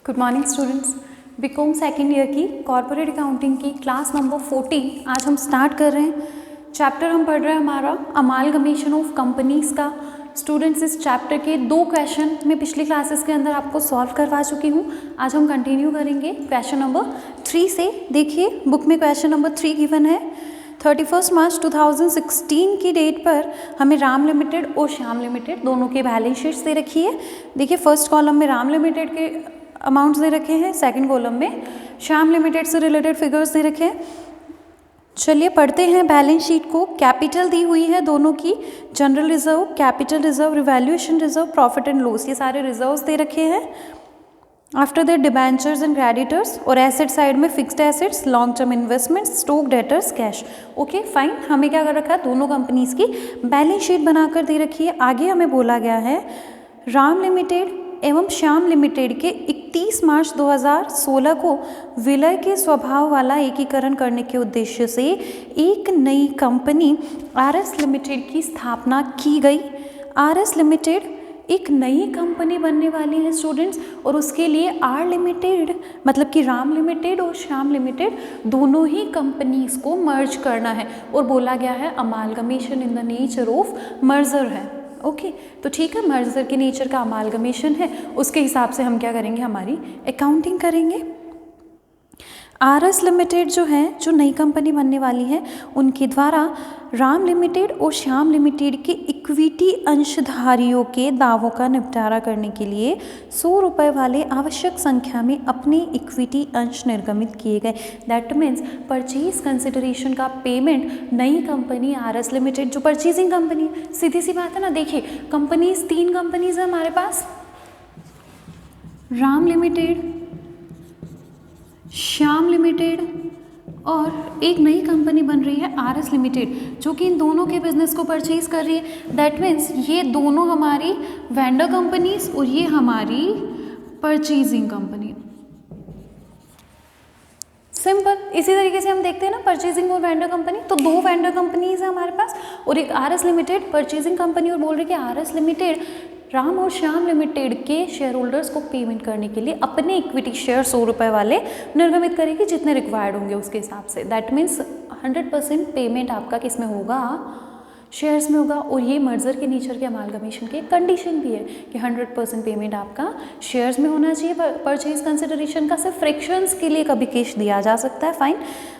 Good morning students. BCom second year की corporate accounting की class number 14 आज हम स्टार्ट कर रहे हैं। चैप्टर हम पढ़ रहे हैं हमारा अमालगमेशन ऑफ कंपनीज का। स्टूडेंट्स इस चैप्टर के 2 क्वेश्चन मैं पिछली क्लासेस के अंदर आपको सॉल्व करवा चुकी हूँ। आज हम कंटिन्यू करेंगे क्वेश्चन नंबर 3 से। देखिए बुक में क्वेश्चन नंबर 3 गिवन है। 31 मार्च 2016 की डेट पर हमें राम लिमिटेड और श्याम लिमिटेड दोनों के बैलेंस शीट्स दे रखी है। देखिए फर्स्ट कॉलम में राम लिमिटेड के अमाउंट्स दे रखे हैं, सेकंड कॉलम में श्याम लिमिटेड से रिलेटेड फिगर्स दे रखे हैं। चलिए पढ़ते हैं बैलेंस शीट को। कैपिटल दी हुई है दोनों की, general reserve, capital reserve, revaluation reserve, profit and loss, ये सारे रिजर्व्स दे रखे हैं। After that debentures and creditors, और एसेट साइड में fixed assets, long term investments, stock debtors, cash. Okay fine, हमें क्या कर रखा है, दोनों कंपनीज की बैलेंस शीट बनाकर दे रखी है। आगे हमें बोला गया है राम लिमिटेड एवं श्याम लिमिटेड के 31 मार्च 2016 को विलय के स्वभाव वाला एकीकरण करने के उद्देश्य से एक नई कंपनी आरएस लिमिटेड की स्थापना की गई। आरएस लिमिटेड एक नई कंपनी बनने वाली है स्टूडेंट्स, और उसके लिए आर लिमिटेड मतलब कि राम लिमिटेड और श्याम लिमिटेड दोनों ही कंपनीज को मर्ज करना है, और बोला गया है amalgamation in the nature of merger है। ओके तो ठीक है, मर्जर के नेचर का अमालगमेशन है, उसके हिसाब से हम क्या करेंगे, हमारी अकाउंटिंग करेंगे। आरएस लिमिटेड जो है, जो नई कंपनी बनने वाली है, उनके द्वारा राम लिमिटेड और श्याम लिमिटेड के इक्विटी अंशधारियों के दावों का निपटारा करने के लिए 100 रुपये वाले आवश्यक संख्या में अपने इक्विटी अंश निर्गमित किए गए। दैट मीन्स परचेज कंसिडरेशन का पेमेंट नई कंपनी आरएस लिमिटेड, जो परचेजिंग कंपनी, सीधी सी बात है ना। देखिए कंपनीज, 3 कंपनीज है हमारे पास, राम लिमिटेड, श्याम लिमिटेड और एक नई कंपनी बन रही है आरएस लिमिटेड, जो कि इन दोनों के बिजनेस को परचेज कर रही है। दैट मीन्स ये दोनों हमारी वेंडर कंपनीज और ये हमारी परचेजिंग कंपनी। सिंपल। इसी तरीके से हम देखते हैं ना, परचेजिंग और वेंडर कंपनी, तो 2 वेंडर कंपनीज है हमारे पास और एक आरएस लिमिटेड परचेजिंग कंपनी, और बोल रही है कि आरएस लिमिटेड राम और श्याम लिमिटेड के शेयर होल्डर्स को पेमेंट करने के लिए अपने इक्विटी शेयर 100 रुपये वाले निर्गमित करेगी, जितने रिक्वायर्ड होंगे उसके हिसाब से। दैट मीन्स 100% पेमेंट आपका किस में होगा, शेयर्स में होगा। और ये मर्जर के नेचर के अमालगमेशन की कंडीशन भी है कि 100% पेमेंट आपका शेयर्स में होना चाहिए। परचेज कंसिडरेशन का सिर्फ फ्रैक्शंस के लिए कभी कैश दिया जा सकता है। फाइन,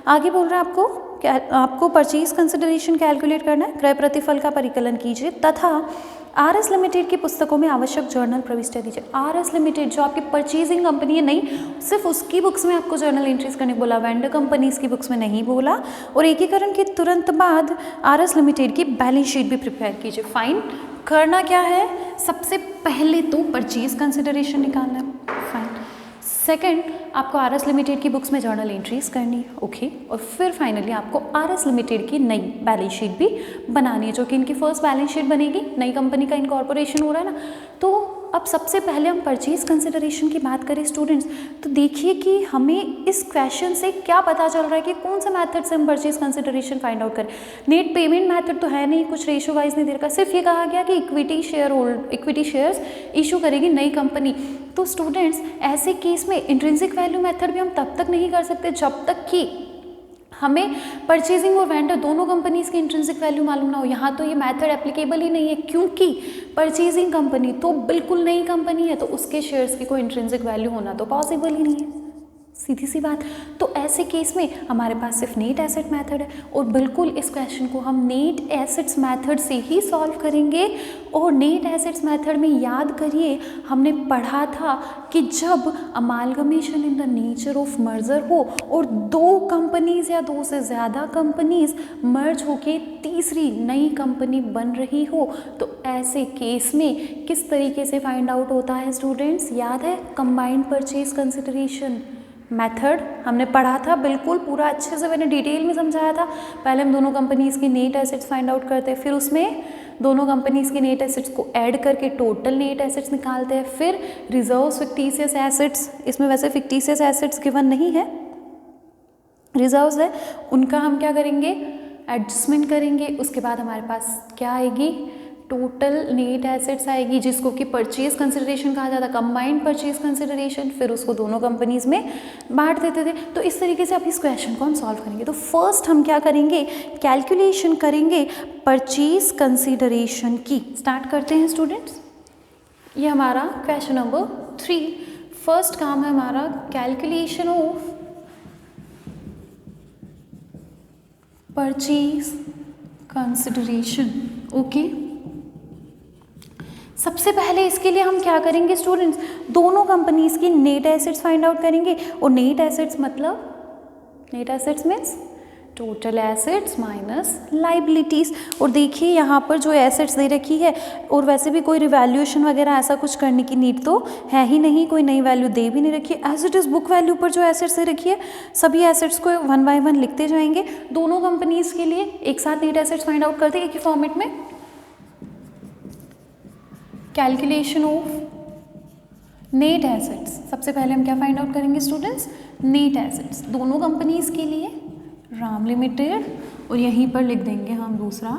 आगे बोल रहा है आपको परचेज कंसिडरेशन कैलकुलेट करना है। क्रय प्रतिफल का परिकलन कीजिए तथा आरएस लिमिटेड की पुस्तकों में आवश्यक जर्नल प्रविष्टियां दीजिए। आरएस लिमिटेड जो आपकी परचेजिंग कंपनी है, नहीं सिर्फ उसकी बुक्स में आपको जर्नल एंट्रीज करने को बोला, वेंडर कंपनीज की बुक्स में नहीं बोला। और एकीकरण के तुरंत बाद आरएस लिमिटेड की बैलेंस शीट भी प्रिपेयर कीजिए। फाइन, करना क्या है, सबसे पहले तो परचेज कंसिडरेशन निकालना है। फाइन, सेकंड आपको आरएस लिमिटेड की बुक्स में जर्नल एंट्रीज करनी है। ओके, और फिर फाइनली आपको आरएस लिमिटेड की नई बैलेंस शीट भी बनानी है, जो कि इनकी फर्स्ट बैलेंस शीट बनेगी। नई कंपनी का इनकॉर्पोरेशन हो रहा है ना। तो अब सबसे पहले हम परचेज कंसिडरेशन की बात करें स्टूडेंट्स, तो देखिए कि हमें इस क्वेश्चन से क्या पता चल रहा है कि कौन सा मेथड से हम परचेज कंसिडरेशन फाइंड आउट करें। नेट पेमेंट मेथड तो है नहीं, कुछ रेशियो वाइज नहीं दे रखा, सिर्फ ये कहा गया कि इक्विटी शेयर्स इशू करेगी नई कंपनी। तो स्टूडेंट्स ऐसे केस में इंट्रिंसिक वैल्यू मेथड भी हम तब तक नहीं कर सकते जब तक कि हमें परचेजिंग और वेंडर दोनों कंपनीज की इंट्रिंसिक वैल्यू मालूम ना हो। यहाँ तो ये मेथड एप्लीकेबल ही नहीं है, क्योंकि परचेजिंग कंपनी तो बिल्कुल नई कंपनी है, तो उसके शेयर्स की कोई इंट्रिंसिक वैल्यू होना तो पॉसिबल ही नहीं है, सीधी सी बात। तो ऐसे केस में हमारे पास सिर्फ नेट एसेट मेथड है, और बिल्कुल इस क्वेश्चन को हम नेट एसेट्स मेथड से ही सॉल्व करेंगे। और नेट एसेट्स मेथड में याद करिए हमने पढ़ा था कि जब amalgamation in the nature of merger हो और 2 कंपनीज या 2 से ज़्यादा कंपनीज मर्ज होके तीसरी नई कंपनी बन रही हो, तो ऐसे केस में किस तरीके से फाइंड आउट होता है स्टूडेंट्स, याद है, कंबाइंड परचेज कंसिडरेशन मेथड हमने पढ़ा था, बिल्कुल पूरा अच्छे से मैंने डिटेल में समझाया था। पहले हम दोनों कंपनीज की नेट एसेट्स फाइंड आउट करते हैं, फिर उसमें दोनों कंपनीज की नेट एसेट्स को ऐड करके टोटल नेट एसेट्स निकालते हैं, फिर रिजर्व्स, फिक्टिशियस एसेट्स, इसमें वैसे फिक्टिशियस एसेट्स गिवन नहीं है, रिजर्व्स है, उनका हम क्या करेंगे, एडजस्टमेंट करेंगे। उसके बाद हमारे पास क्या आएगी, टोटल नेट एसेट्स आएगी जिसको कि परचेज कंसिडरेशन कहा जाता है, कंबाइंड परचेज कंसिडरेशन, फिर उसको दोनों कंपनीज में बांट देते थे। तो इस तरीके से आप इस क्वेश्चन को हम सॉल्व करेंगे। तो फर्स्ट हम क्या करेंगे, कैलकुलेशन करेंगे परचेज कंसिडरेशन की। स्टार्ट करते हैं स्टूडेंट्स। ये हमारा क्वेश्चन नंबर 3। फर्स्ट काम है हमारा calculation of purchase consideration. Okay, सबसे पहले इसके लिए हम क्या करेंगे स्टूडेंट्स, दोनों कंपनीज की नेट एसेट्स फाइंड आउट करेंगे। और नेट एसेट्स मतलब, net assets means total assets minus liabilities. और देखिए यहाँ पर जो एसेट्स दे रखी है, और वैसे भी कोई रिवैल्यूएशन वगैरह ऐसा कुछ करने की नीड तो है ही नहीं, कोई नई वैल्यू दे भी नहीं रखी है। As it is book value पर जो एसेट्स दे रखी है सभी एसेट्स को 1 बाय 1 लिखते जाएंगे। दोनों कंपनीज के लिए एक साथ नेट एसेट्स फाइंड आउट करते हैं एक ही फॉर्मेट में। कैलकुलेशन ऑफ नेट एसेट्स, सबसे पहले हम क्या फाइंड आउट करेंगे स्टूडेंट्स, नेट एसेट्स दोनों कंपनीज के लिए, राम लिमिटेड, और यहीं पर लिख देंगे हम दूसरा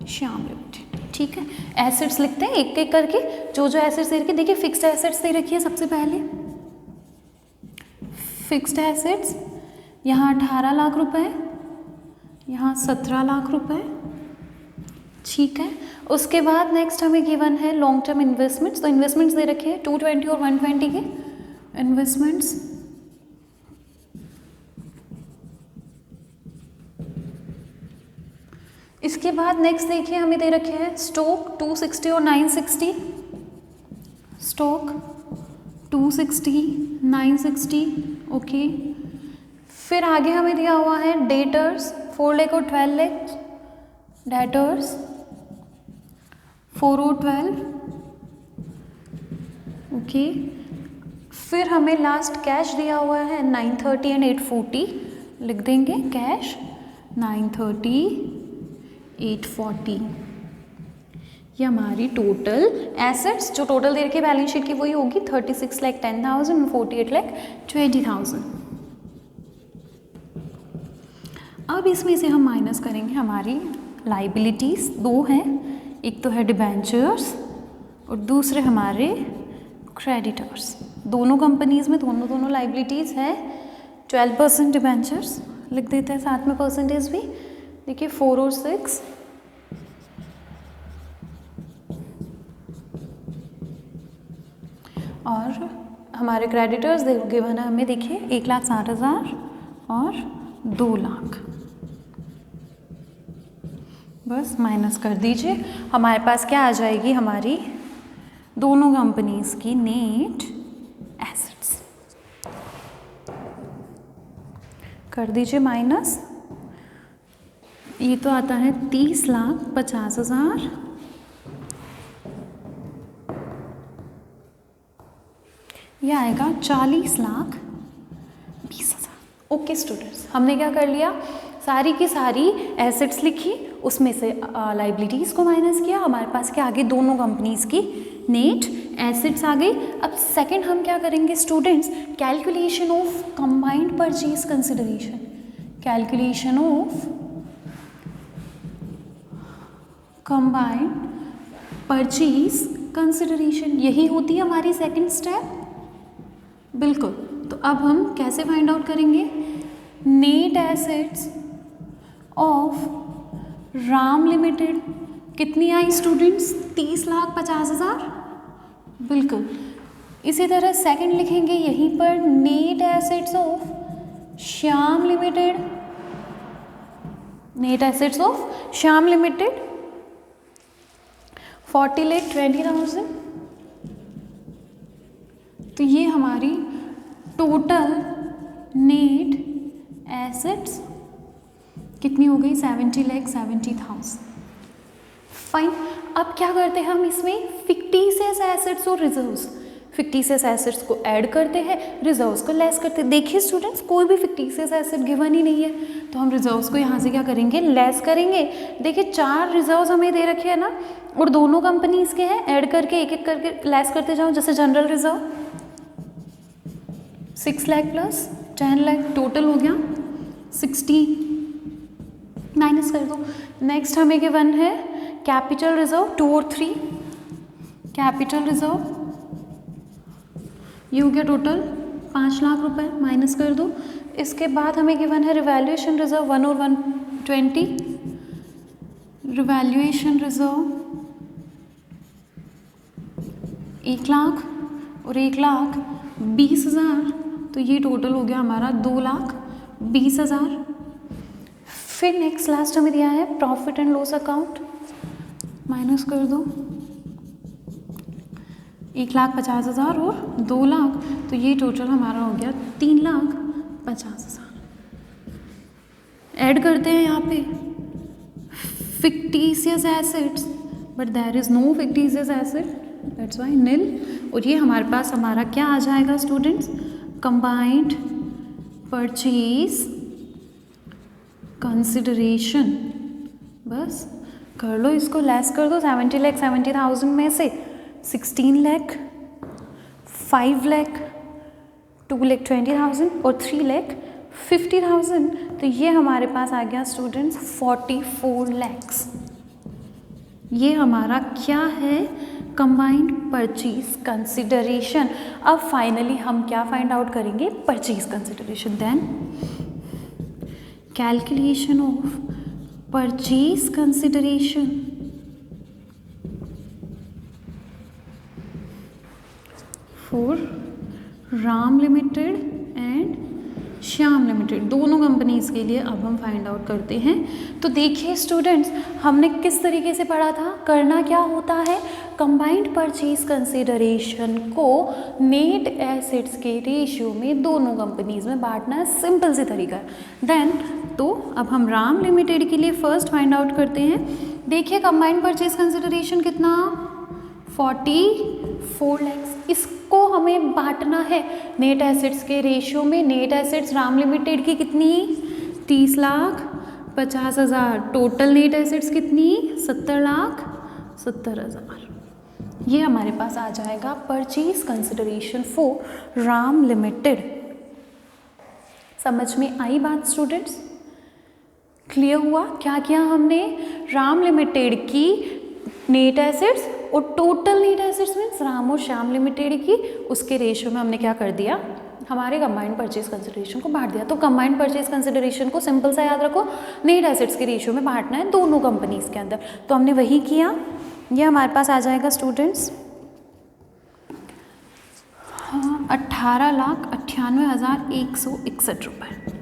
श्याम लिमिटेड। ठीक है, एसेट्स लिखते हैं एक एक करके, जो जो एसेट्स दे रखी है। देखिए फिक्स्ड एसेट्स दे रखी है सबसे पहले, फिक्स्ड एसेट्स यहाँ 18 लाख रुपए, यहाँ 17 लाख रुपए। ठीक है, उसके बाद नेक्स्ट हमें गिवन है लॉन्ग टर्म इन्वेस्टमेंट्स। तो इन्वेस्टमेंट्स दे रखे हैं 220 और 120 के इन्वेस्टमेंट्स। इसके बाद नेक्स्ट देखिए हमें दे रखे हैं स्टॉक 260 और 960, स्टॉक 260 960। ओके, फिर आगे हमें दिया हुआ है डेटर्स 4 लाख और 12 लाख, डेटर्स 4 और 12। ओके, फिर हमें लास्ट कैश दिया हुआ है 930 एंड 840, लिख देंगे कैश 930 840। ये हमारी टोटल एसेट्स, जो टोटल दे रखी है बैलेंस शीट की वही होगी 36 लाख 10,000 48 लाख 20,000। अब इसमें से हम माइनस करेंगे हमारी लाइबिलिटीज़। दो हैं, एक तो है डिबेंचर्स और दूसरे हमारे क्रेडिटर्स। दोनों कंपनीज में दोनों लाइबिलिटीज़ है। 12% डिबेंचर्स लिख देते हैं साथ में परसेंटेज भी। देखिए 4 और 6, और हमारे क्रेडिटर्स गिवन है हमें, देखिए 1,60,000 और 2 लाख। बस माइनस कर दीजिए, हमारे पास क्या आ जाएगी, हमारी दोनों कंपनीज की नेट एसेट्स। कर दीजिए माइनस, ये तो आता है 30,50,000, यह आएगा 40,20,000। ओके स्टूडेंट्स, हमने क्या कर लिया, सारी की सारी एसेट्स लिखी, उसमें से लाइबिलिटीज़ को माइनस किया। हमारे पास क्या आ गई, दोनों कंपनीज की नेट एसेट्स आ गई। अब सेकंड हम क्या करेंगे students, calculation of combined purchase consideration. Calculation of combined purchase consideration, यही होती है हमारी सेकंड स्टेप। बिल्कुल, तो अब हम कैसे फाइंड आउट करेंगे, net assets of Ram limited कितनी आई स्टूडेंट्स, 30,50,000। बिल्कुल, इसी तरह सेकंड लिखेंगे यहीं पर, net assets of Shyam limited, net assets of Shyam limited 40,20,000। तो ये हमारी टोटल नेट एसेट्स कितनी हो गई, 70,70,000। फाइन, अब क्या करते हैं हम इसमें फिक्टिशियस एसेट्स और रिजर्व्स। फिक्टिशियस एसेट्स को ऐड करते हैं, रिजर्व्स को लेस करते हैं। देखिए स्टूडेंट्स, कोई भी फिक्टिशियस एसेट गिवन ही नहीं है, तो हम रिजर्व्स को यहाँ से क्या करेंगे, लेस करेंगे। देखिए 4 रिजर्व्स हमें दे रखे हैं ना, और दोनों कंपनीज के हैं, ऐड करके एक एक करके लेस करते जाओ। जैसे general reserve 6 lakh plus 10 lakh, total हो गया 60, माइनस कर दो। नेक्स्ट हमें गिवन है कैपिटल रिजर्व 2 और 3, कैपिटल रिजर्व ये हो गया टोटल 5 लाख रुपए, माइनस कर दो। इसके बाद हमें गिवन है रिवैल्यूएशन रिजर्व 1 और 120, रिवैल्यूएशन रिजर्व 1 लाख और 1,20,000, तो ये टोटल हो गया हमारा 2,20,000। फिर नेक्स्ट लास्ट हमें दिया है profit and loss account, minus कर दो 1,50,000 और 2 लाख, तो ये टोटल हमारा हो गया 3,50,000। ऐड करते हैं यहाँ पे fictitious assets, but there is no fictitious asset, that's why nil। और ये हमारे पास हमारा क्या आ जाएगा स्टूडेंट्स, कंबाइंड परचेज कंसिडरेशन। बस कर लो इसको, लेस कर दो 70,70,000 में से 16 लाख, 5 लाख, 2,20,000 और 3,50,000, तो ये हमारे पास आ गया स्टूडेंट्स 44 lakhs। ये हमारा क्या है, कंबाइंड परचेज कंसिडरेशन। अब फाइनली हम क्या फाइंड आउट करेंगे, purchase consideration. Then calculation of purchase consideration for Ram limited and Shyam limited, दोनों कंपनीज के लिए अब हम फाइंड आउट करते हैं। तो देखिए स्टूडेंट्स, हमने किस तरीके से पढ़ा था, करना क्या होता है, कंबाइंड परचेज कंसिडरेशन को नेट एसेट्स के रेशियो में दोनों कंपनीज में बांटना है, सिंपल सी तरीका है। देन तो अब हम राम लिमिटेड के लिए फर्स्ट फाइंड आउट करते हैं। देखिए कंबाइंड परचेज कंसिडरेशन कितना, 44 lakhs, इसको हमें बांटना है नेट एसेट्स के रेशियो में। नेट एसेट्स राम लिमिटेड की कितनी, 30,50,000, टोटल नेट एसेट्स कितनी, 70,70,000। ये हमारे पास आ जाएगा purchase consideration for Ram limited. समझ में आई बात स्टूडेंट्स, क्लियर हुआ? क्या किया हमने, राम लिमिटेड की नेट एसेट्स और total net assets means Ram और श्याम लिमिटेड की, उसके रेशियो में हमने क्या कर दिया, हमारे कंबाइंड परचेज कंसिडरेशन को बांट दिया। तो कंबाइंड परचेज कंसिडरेशन को सिंपल सा याद रखो, नेट एसेट्स के रेशियो में बांटना है दोनों कंपनीज के अंदर। तो हमने वही किया। ये हमारे पास आ जाएगा स्टूडेंट्स 18,98,161 रुपये।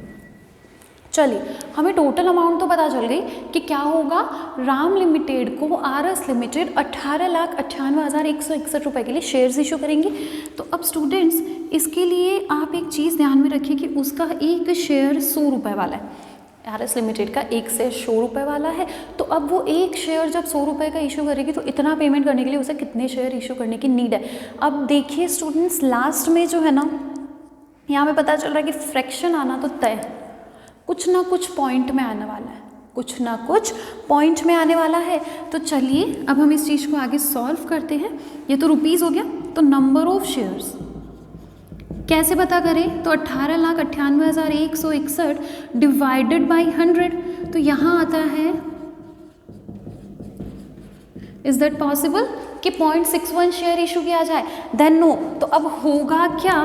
चलिए, हमें टोटल अमाउंट तो पता चल गई कि क्या होगा, राम लिमिटेड को आरएस लिमिटेड 18,98,161 रुपये के लिए शेयर्स इशू करेंगी। तो अब स्टूडेंट्स इसके लिए आप एक चीज़ ध्यान में रखिए कि उसका एक शेयर 100 रुपये वाला है, आरएस लिमिटेड का एक शेयर 100 रुपये वाला है। तो अब वो एक शेयर जब 100 रुपये का इशू करेगी तो इतना पेमेंट करने के लिए उसे कितने शेयर इशू करने की नीड है। अब देखिए स्टूडेंट्स, लास्ट में जो है ना, यहाँ पे पता चल रहा है कि फ्रैक्शन आना तो तय है, कुछ ना कुछ पॉइंट में आने वाला है, कुछ ना कुछ पॉइंट में आने वाला है। तो चलिए अब हम इस चीज़ को आगे सॉल्व करते हैं। ये तो रुपीज़ हो गया, तो नंबर ऑफ शेयर्स कैसे पता करें, तो 18,98,161 डिवाइडेड बाई 100, तो यहाँ आता है, इज दैट पॉसिबल कि 0.61 शेयर इशू किया जाए, देन नो। तो अब होगा क्या,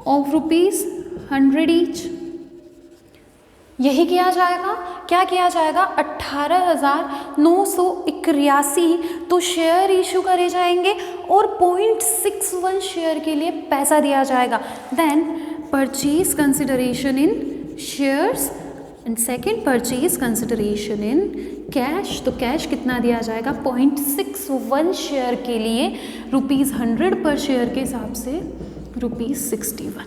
ऑफ ₹100 ईच, यही किया जाएगा। क्या किया जाएगा, 18,981 तो शेयर इशू करे जाएंगे और 0.61 शेयर के लिए पैसा दिया जाएगा। Then purchase consideration in shares and second purchase consideration in cash. तो कैश कितना दिया जाएगा, 0.61 शेयर के लिए ₹100 पर शेयर के हिसाब से ₹61।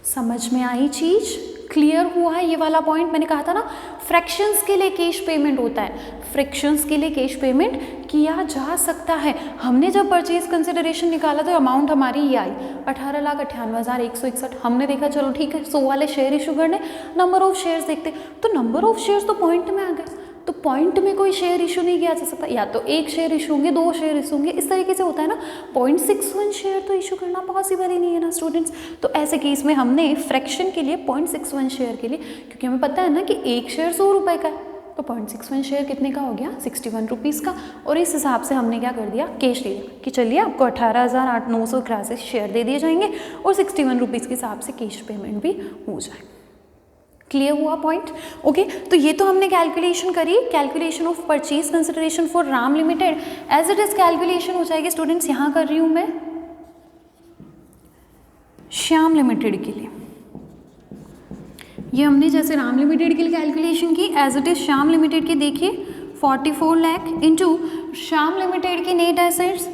समझ में आई चीज़, क्लियर हुआ है ये वाला पॉइंट। मैंने कहा था ना, फ्रैक्शंस के लिए कैश पेमेंट होता है, फ्रैक्शंस के लिए कैश पेमेंट किया जा सकता है। हमने जब परचेज कंसिडरेशन निकाला तो अमाउंट हमारी ये आई 18,98,161। हमने देखा चलो ठीक है 100 वाले शेयर इशू करने, नंबर ऑफ शेयर्स देखते, तो नंबर ऑफ शेयर्स तो पॉइंट में आ गए, तो पॉइंट में कोई शेयर इशू नहीं किया जा सकता, या तो एक शेयर इशू होंगे, 2 शेयर इशू होंगे, इस तरीके से होता है ना। 0.61 शेयर तो इशू करना पॉसिबल ही नहीं है ना स्टूडेंट्स। तो ऐसे केस में हमने फ्रैक्शन के लिए 0.61 शेयर के लिए, क्योंकि हमें पता है ना कि एक शेयर 100 रुपये का है, तो 0.61 शेयर कितने का हो गया, 61 रुपीज़ का। और इस हिसाब से हमने क्या कर दिया, कैश दे दिया कि चलिए आपको 18,981 शेयर दे दिए जाएंगे और 61 रुपीज़ के हिसाब से कैश पेमेंट भी हो जाए। क्लियर हुआ पॉइंट? ओके, तो ये तो हमने कैलकुलेशन करी, calculation of purchase consideration for Ram limited. As it is calculation हो जाएगी स्टूडेंट्स, यहाँ कर रही हूँ मैं श्याम लिमिटेड के लिए। ये हमने जैसे राम लिमिटेड के लिए कैलकुलेशन की, as it is Shyam limited की देखिए 44 लाख इंटू श्याम लिमिटेड की नेट एसेट्स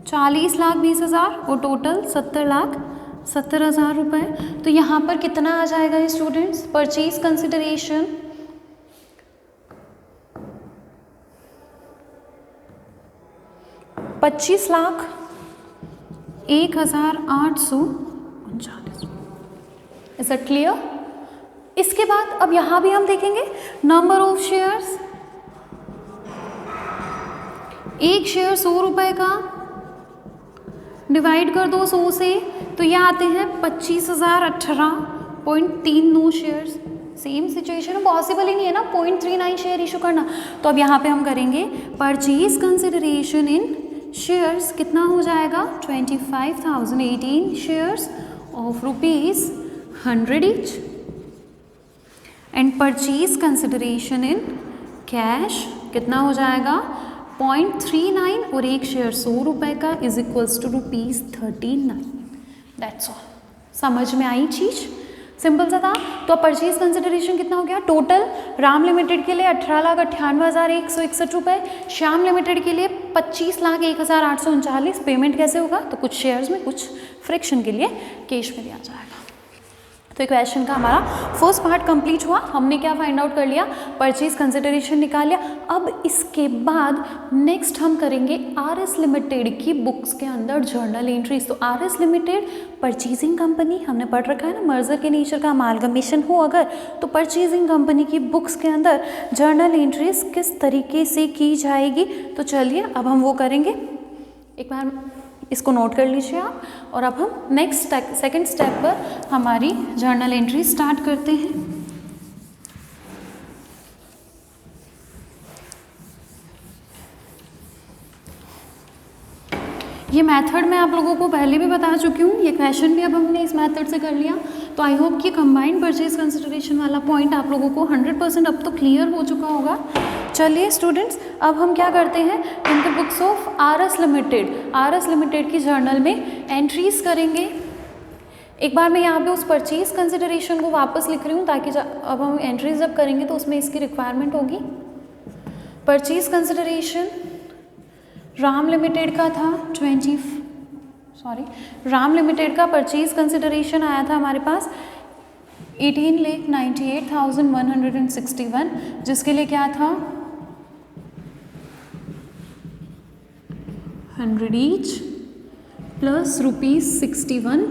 40,20,000 और टोटल 70,70,000 रुपये। तो यहाँ पर कितना आ जाएगा students, purchase consideration 25,01,839। Is that clear? इसके बाद अब यहाँ भी हम देखेंगे नंबर ऑफ शेयर्स। एक शेयर 100 रुपये का, डिवाइड कर दो 100 से, तो ये आते हैं 25,018.39 शेयर्स। सेम सिचुएशन, पॉसिबल ही नहीं है ना 0.39 शेयर इशू करना। तो अब यहाँ पे हम करेंगे परचेज कंसिडरेशन इन शेयर्स, कितना हो जाएगा 25,018 shares of ₹100 each, and purchase consideration in cash कितना हो जाएगा 0.39 और एक शेयर 100 रुपये का is equals to ₹39। That's all. समझ में आई चीज़? सिंपल सा था। तो परचेज कंसिडरेशन कितना हो गया टोटल, राम लिमिटेड के लिए 18,98,161 रुपये, श्याम लिमिटेड के लिए 25,01,839। पेमेंट कैसे होगा, तो कुछ शेयर्स में, कुछ फ्रैक्शन के लिए कैश में दिया जाएगा। तो इक्वेशन का हमारा फर्स्ट पार्ट कंप्लीट हुआ। हमने क्या फाइंड आउट कर लिया, परचेज कंसिडरेशन निकाल लिया। अब इसके बाद नेक्स्ट हम करेंगे आरएस लिमिटेड की बुक्स के अंदर जर्नल एंट्रीज। तो आरएस लिमिटेड परचेजिंग कंपनी हमने पढ़ रखा है ना, मर्जर के नेचर का अमालगमेशन हो अगर, तो परचेजिंग कंपनी की बुक्स के अंदर जर्नल एंट्रीज किस तरीके से की जाएगी। तो चलिए अब हम वो करेंगे, एक बार इसको नोट कर लीजिए आप। और अब हम नेक्स्ट सेकंड स्टेप पर हमारी जर्नल एंट्री स्टार्ट करते हैं। ये मेथड मैं आप लोगों को पहले भी बता चुकी हूँ, ये क्वेश्चन भी अब हमने इस मेथड से कर लिया। तो आई होप कि कंबाइंड परचेज कंसिडरेशन वाला पॉइंट आप लोगों को 100% अब तो क्लियर हो चुका होगा। चलिए स्टूडेंट्स, अब हम क्या करते हैं, in the books of RS limited की जर्नल में एंट्रीज करेंगे। एक बार मैं यहाँ पे उस परचेज कंसिडरेशन को वापस लिख रही हूँ ताकि अब हम एंट्रीज जब करेंगे तो उसमें इसकी रिक्वायरमेंट होगी। परचेज कंसिडरेशन राम लिमिटेड का था राम लिमिटेड का परचेज कंसिडरेशन आया था हमारे पास 18,98,161, जिसके लिए क्या था 100 ईच प्लस ₹61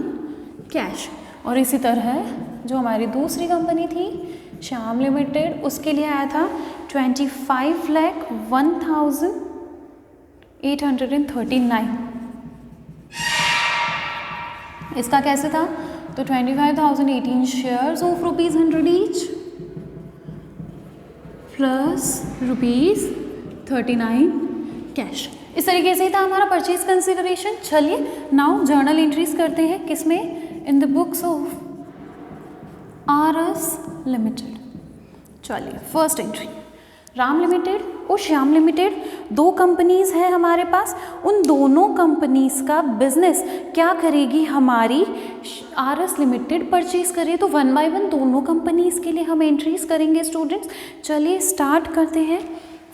कैश। और इसी तरह जो हमारी दूसरी कंपनी थी श्याम लिमिटेड, उसके लिए आया था 25,01,839। इसका कैसे था, तो 25,018 shares of ₹100 each plus ₹39 cash. इस तरीके से था हमारा परचेज कंसिडरेशन। चलिए नाउ जर्नल एंट्रीज करते हैं, किसमें, in the books of RS limited. चलिए फर्स्ट एंट्री, राम लिमिटेड और श्याम लिमिटेड दो कंपनीज हैं हमारे पास। उन दोनों कंपनीज का बिजनेस क्या करेगी हमारी आरएस लिमिटेड, परचेज करे। तो 1 बाय 1 दोनों कंपनीज के लिए हम एंट्रीज करेंगे स्टूडेंट्स। चलिए स्टार्ट करते हैं।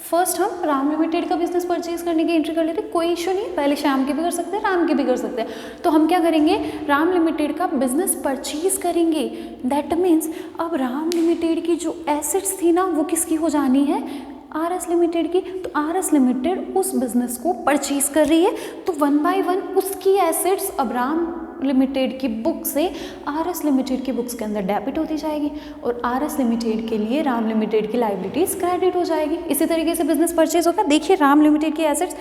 फर्स्ट हम राम लिमिटेड का बिजनेस परचेज करने की एंट्री कर लेते हैं, कोई इशू नहीं, पहले श्याम की भी कर सकते हैं, राम की भी कर सकते हैं। तो हम क्या करेंगे, राम लिमिटेड का बिजनेस परचेज करेंगे। दैट मीन्स अब राम लिमिटेड की जो एसेट्स थी ना वो किसकी हो जानी है, आरएस लिमिटेड की। तो आरएस लिमिटेड उस बिजनेस को परचेज कर रही है, तो 1 बाय 1 उसकी एसेट्स अब राम लिमिटेड की बुक से आरएस लिमिटेड की बुक्स के अंदर डेबिट होती जाएगी और आरएस लिमिटेड के लिए राम लिमिटेड की लायबिलिटीज क्रेडिट हो जाएगी। इसी तरीके से बिजनेस परचेज होगा। देखिए राम लिमिटेड की एसेट्स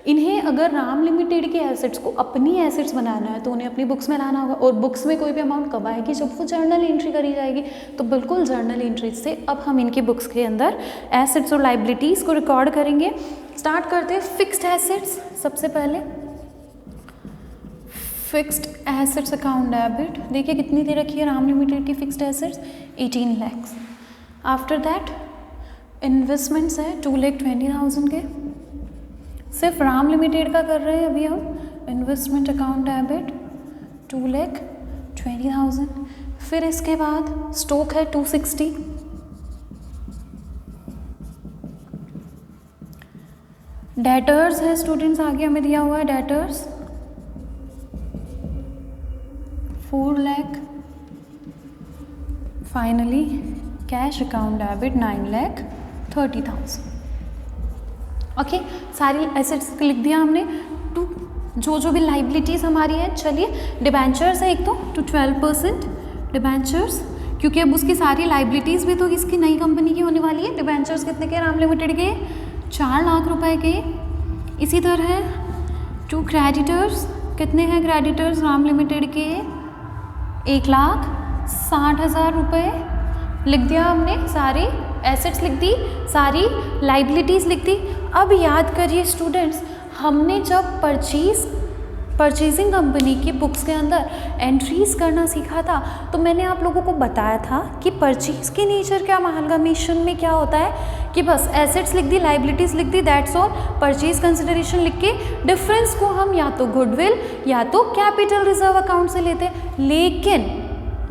इन्हें अगर राम लिमिटेड के एसेट्स को अपनी एसेट्स बनाना है तो उन्हें अपनी बुक्स में लाना होगा, और बुक्स में कोई भी अमाउंट कब आएगी, जब वो जर्नल एंट्री करी जाएगी। तो बिल्कुल जर्नल एंट्री से अब हम इनकी बुक्स के अंदर एसेट्स और लाइबिलिटीज़ को रिकॉर्ड करेंगे। स्टार्ट करते हैं फिक्स्ड एसेट्स। सबसे पहले फिक्स्ड एसेट्स अकाउंट डेबिट, देखिए कितनी दे रखी है राम लिमिटेड की fixed assets 18 lakh. After that investments है 2,20,000 के, सिर्फ राम लिमिटेड का कर रहे हैं अभी हम। Investment account debit 2,20,000। फिर इसके बाद स्टॉक है 260। डेटर्स है स्टूडेंट्स, आगे हमें दिया हुआ है debtors 4 lakh. Finally cash account debit 9,30,000। Okay, सारी एसेट्स लिख दिया हमने। टू जो भी लाइबिलिटीज़ हमारी है, चलिए डिबेंचर्स है एक तो 12% डिबेंचर्स, क्योंकि अब उसकी सारी लाइबिलिटीज़ भी तो इसकी नई कंपनी की होने वाली है। डिबेंचर्स कितने के राम लिमिटेड के, 4 लाख रुपए के। इसी तरह टू क्रेडिटर्स, कितने हैं क्रेडिटर्स राम लिमिटेड के, 1,60,000 रुपये लिख दिया हमने। सारी एसेट्स लिख दी, सारी लाइबिलिटीज़ लिख दी। अब याद करिए स्टूडेंट्स, हमने जब परचेजिंग कंपनी की बुक्स के अंदर एंट्रीज करना सीखा था तो मैंने आप लोगों को बताया था कि परचेज के नेचर के अमालगमेशन में क्या होता है कि बस एसेट्स लिख दी, लाइबिलिटीज़ लिख दी, दैट्स ऑल। परचेज कंसिडरेशन लिख के डिफरेंस को हम या तो गुडविल या तो कैपिटल रिजर्व अकाउंट से लेते हैं। लेकिन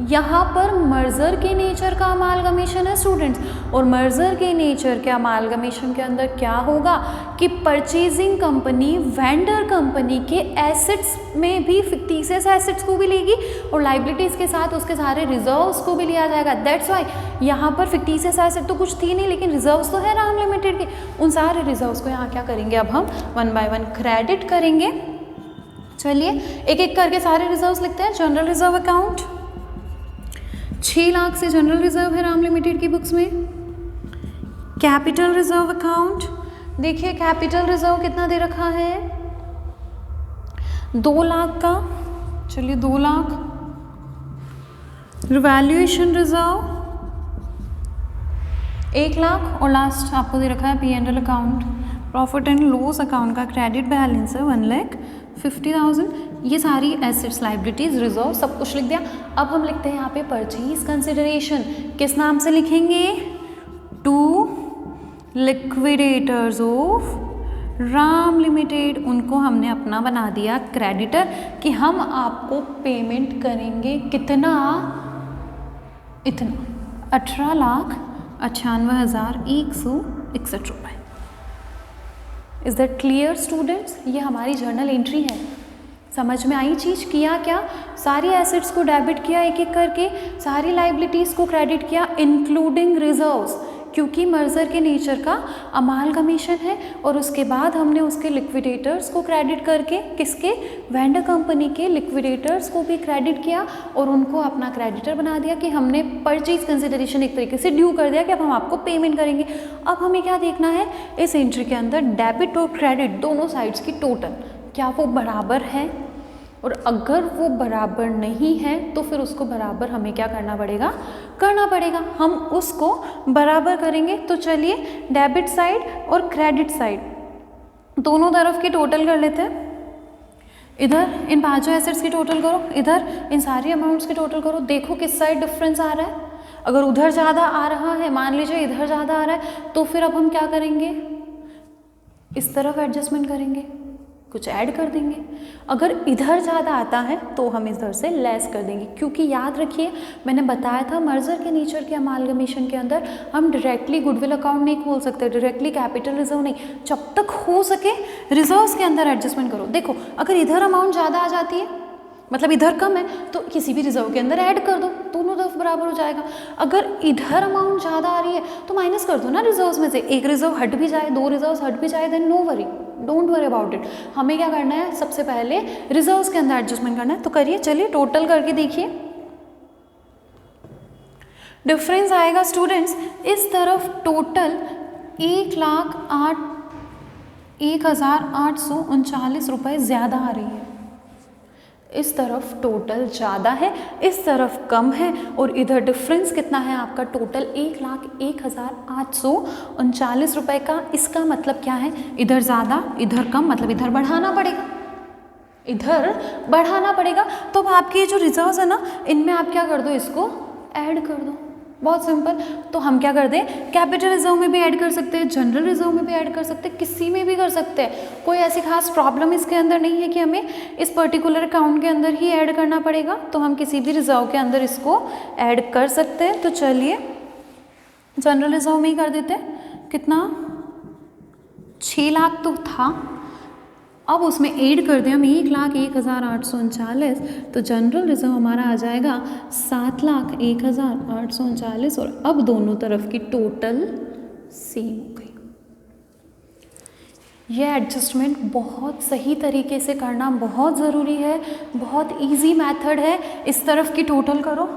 यहाँ पर मर्जर के नेचर का अमालगमेशन है स्टूडेंट्स, और मर्जर के नेचर के अमालगमेशन के अंदर क्या होगा कि परचेजिंग कंपनी वेंडर कंपनी के एसेट्स में भी फिक्टिशियस एसेट्स को भी लेगी और लाइबिलिटीज़ के साथ उसके सारे रिजर्व्स को भी लिया जाएगा। दैट्स वाई यहाँ पर फिक्टिशियस एसेट तो कुछ थी नहीं, लेकिन रिजर्व्स तो है राम लिमिटेड के। उन सारे रिजर्व्स को यहाँ क्या करेंगे, अब हम 1 बाय 1 क्रेडिट करेंगे। चलिए एक एक करके सारे रिजर्व्स लिखते हैं। जनरल रिजर्व अकाउंट 6 लाख से जनरल रिजर्व है राम लिमिटेड की बुक्स में। कैपिटल रिजर्व अकाउंट, देखिए कैपिटल रिजर्व कितना दे रखा है, 2 लाख का। चलिए 2 लाख। रिवैल्यूएशन रिजर्व 1 लाख, और लास्ट आपको दे रखा है P&L account, profit and loss account का क्रेडिट बैलेंस है 1,50,000। ये सारी एसेट्स, लाइबिलिटीज़, रिजर्व सब कुछ लिख दिया। अब हम लिखते हैं यहाँ पे परचेज कंसिडरेशन, किस नाम से लिखेंगे, to liquidators of Ram limited. उनको हमने अपना बना दिया क्रेडिटर कि हम आपको पेमेंट करेंगे कितना, इतना 18,98,161 रुपये। Is that clear students? ये हमारी जर्नल एंट्री है। समझ में आई चीज़? किया क्या, सारी एसेट्स को डेबिट किया एक एक करके, सारी लाइबिलिटीज़ को क्रेडिट किया इंक्लूडिंग रिजर्व्स, क्योंकि मर्जर के नेचर का अमालगमेशन है। और उसके बाद हमने उसके लिक्विडेटर्स को क्रेडिट करके, किसके, वेंडर कंपनी के लिक्विडेटर्स को भी क्रेडिट किया और उनको अपना क्रेडिटर बना दिया कि हमने परचेज कंसिडरेशन एक तरीके से ड्यू कर दिया कि अब हम आपको पेमेंट करेंगे। अब हमें क्या देखना है, इस एंट्री के अंदर डेबिट और क्रेडिट दोनों साइड्स की टोटल क्या वो बराबर है, और अगर वो बराबर नहीं है तो फिर उसको बराबर हमें क्या करना पड़ेगा, हम उसको बराबर करेंगे। तो चलिए डेबिट साइड और क्रेडिट साइड दोनों तरफ की टोटल कर लेते हैं। इधर इन पांचों एसेट्स की टोटल करो, इधर इन सारी अमाउंट्स की टोटल करो, देखो किस साइड डिफरेंस आ रहा है। अगर उधर ज़्यादा आ रहा है, मान लीजिए इधर ज़्यादा आ रहा है, तो फिर अब हम क्या करेंगे, इस तरफ एडजस्टमेंट करेंगे, कुछ ऐड कर देंगे। अगर इधर ज़्यादा आता है तो हम इधर से लेस कर देंगे, क्योंकि याद रखिए मैंने बताया था मर्जर के नेचर के अमालगमेशन के अंदर हम डायरेक्टली गुडविल अकाउंट नहीं खोल सकते, डायरेक्टली कैपिटल रिजर्व नहीं, जब तक हो सके रिजर्व्स के अंदर एडजस्टमेंट करो। देखो अगर इधर अमाउंट ज़्यादा आ जाती है, मतलब इधर कम है, तो किसी भी रिजर्व के अंदर ऐड कर दो, दोनों तरफ बराबर हो जाएगा। अगर इधर अमाउंट ज़्यादा आ रही है तो माइनस कर दो ना रिजर्व्स में से, एक रिजर्व हट भी जाए, 2 रिजर्व्स हट भी जाए, then no worry, don't worry about it. हमें क्या करना है, सबसे पहले रिजर्व्स के अंदर एडजस्टमेंट करना है। तो करिए, चलिए टोटल करके देखिए, डिफरेंस आएगा स्टूडेंट्स, इस तरफ टोटल 1,08,000 1,839 रुपये ज़्यादा आ रही है। इस तरफ टोटल ज़्यादा है, इस तरफ कम है, और इधर डिफरेंस कितना है आपका? टोटल 1,01,839 रुपये का। इसका मतलब क्या है? इधर ज़्यादा इधर कम, मतलब इधर बढ़ाना पड़ेगा, इधर बढ़ाना पड़ेगा। तो अब आपके ये जो रिजर्व्स है ना, इनमें आप क्या कर दो? इसको ऐड कर दो, बहुत सिंपल। तो हम क्या कर दें? कैपिटल रिजर्व में भी ऐड कर सकते हैं, जनरल रिजर्व में भी ऐड कर सकते हैं, किसी में भी कर सकते हैं। कोई ऐसी खास प्रॉब्लम इसके अंदर नहीं है कि हमें इस पर्टिकुलर अकाउंट के अंदर ही ऐड करना पड़ेगा, तो हम किसी भी रिजर्व के अंदर इसको ऐड कर सकते हैं। तो चलिए जनरल रिजर्व में ही कर देते हैं। कितना? 6 लाख तो था, अब उसमें ऐड कर दें हम 1,01,839, तो जनरल रिजर्व हमारा आ जाएगा 7,01,839, और अब दोनों तरफ की टोटल सेम हो गई। ये एडजस्टमेंट बहुत सही तरीके से करना बहुत ज़रूरी है, बहुत इजी मेथड है। इस तरफ की टोटल करो,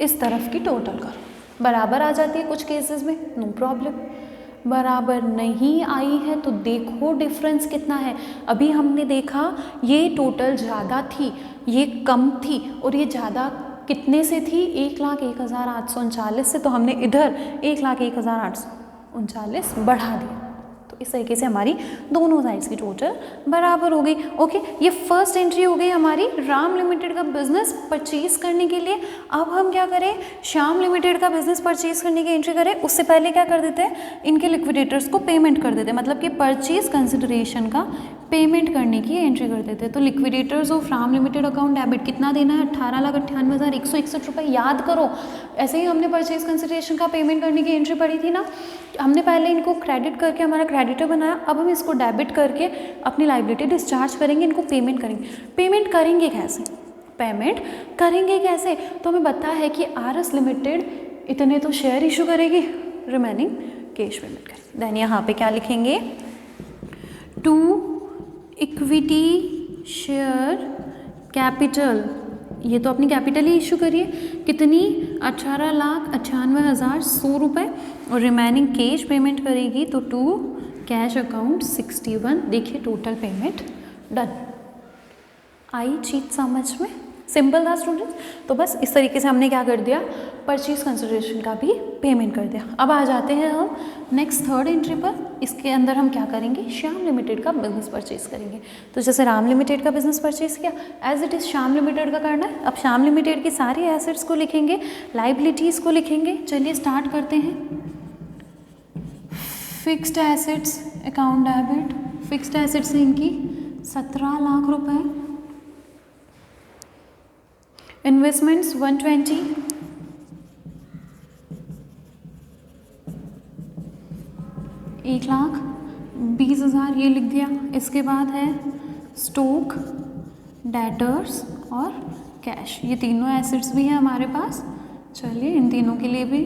इस तरफ की टोटल करो, बराबर आ जाती है कुछ केसेस में, नो प्रॉब्लम। बराबर नहीं आई है तो देखो डिफरेंस कितना है। अभी हमने देखा ये टोटल ज़्यादा थी, ये कम थी, और ये ज़्यादा कितने से थी? 1,01,839 से, तो हमने इधर 1,01,839 बढ़ा दिया। तो इस तरीके से हमारी दोनों साइड्स की टोटल बराबर हो गई। ओके, ये फर्स्ट एंट्री हो गई हमारी राम लिमिटेड का बिजनेस परचेज करने के लिए। अब हम क्या करें? श्याम लिमिटेड का बिजनेस परचेज करने की एंट्री करें। उससे पहले क्या कर देते हैं? इनके लिक्विडेटर्स को पेमेंट कर देते हैं, मतलब कि परचेज कंसिडरेशन का पेमेंट करने की एंट्री कर देते हैं। तो liquidators of Ram limited account debit कितना देना है? 18,98,161 रुपये। याद करो, ऐसे ही हमने परचेज कंसिडरेशन का पेमेंट करने की एंट्री पढ़ी थी ना। हमने पहले इनको क्रेडिट करके हमारा क्रेडिटर बनाया, अब हम इसको डेबिट करके अपनी लायबिलिटी डिस्चार्ज करेंगे, इनको पेमेंट करेंगे। पेमेंट करेंगे कैसे? पेमेंट करेंगे कैसे? तो हमें पता है कि आरएस लिमिटेड इतने तो शेयर इशू करेगी, रिमेनिंग कैश पेमेंट करेगी। देन यहाँ पे क्या लिखेंगे? टू इक्विटी शेयर कैपिटल, ये तो अपनी कैपिटल ही इशू करिए, कितनी? 18,98,100 रुपये, और रिमेनिंग कैश पेमेंट करेगी तो टू कैश अकाउंट 61। देखिए टोटल पेमेंट डन। आई चीज समझ में? सिंपल था स्टूडेंट्स। तो बस इस तरीके से हमने क्या कर दिया? परचेज कंसिडरेशन का भी पेमेंट कर दिया। अब आ जाते हैं हम नेक्स्ट थर्ड एंट्री पर। इसके अंदर हम क्या करेंगे? श्याम लिमिटेड का बिजनेस परचेज करेंगे। तो जैसे राम लिमिटेड का बिजनेस परचेज किया, as it is Shyam limited का करना है। अब श्याम लिमिटेड की सारी एसेट्स को लिखेंगे, लाइबिलिटीज़ को लिखेंगे। चलिए स्टार्ट करते हैं। Fixed assets account debit, fixed assets है इनकी 17 लाख रुपए। इन्वेस्टमेंट्स 120, एक लाख 20,000 ये लिख दिया। इसके बाद है स्टॉक, डेटर्स और कैश, ये तीनों एसेट्स भी हैं हमारे पास। चलिए इन तीनों के लिए भी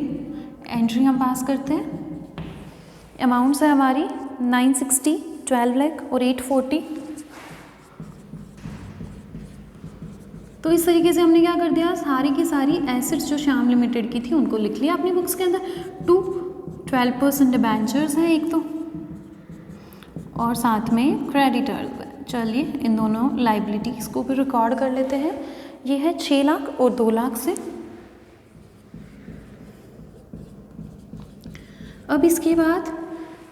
एंट्री हम पास करते हैं। अमाउंट्स है हमारी 960, 12 लाख और 840। तो इस तरीके से हमने क्या कर दिया? सारी की सारी एसेट्स जो श्याम लिमिटेड की थी उनको लिख लिया अपनी बुक्स के अंदर। 12% डिबेंचर्स है एक तो, और साथ में क्रेडिटर्स। चलिए इन दोनों लाइबिलिटीज़ को भी रिकॉर्ड कर लेते हैं। ये है 6 लाख और 2 लाख से। अब इसके बाद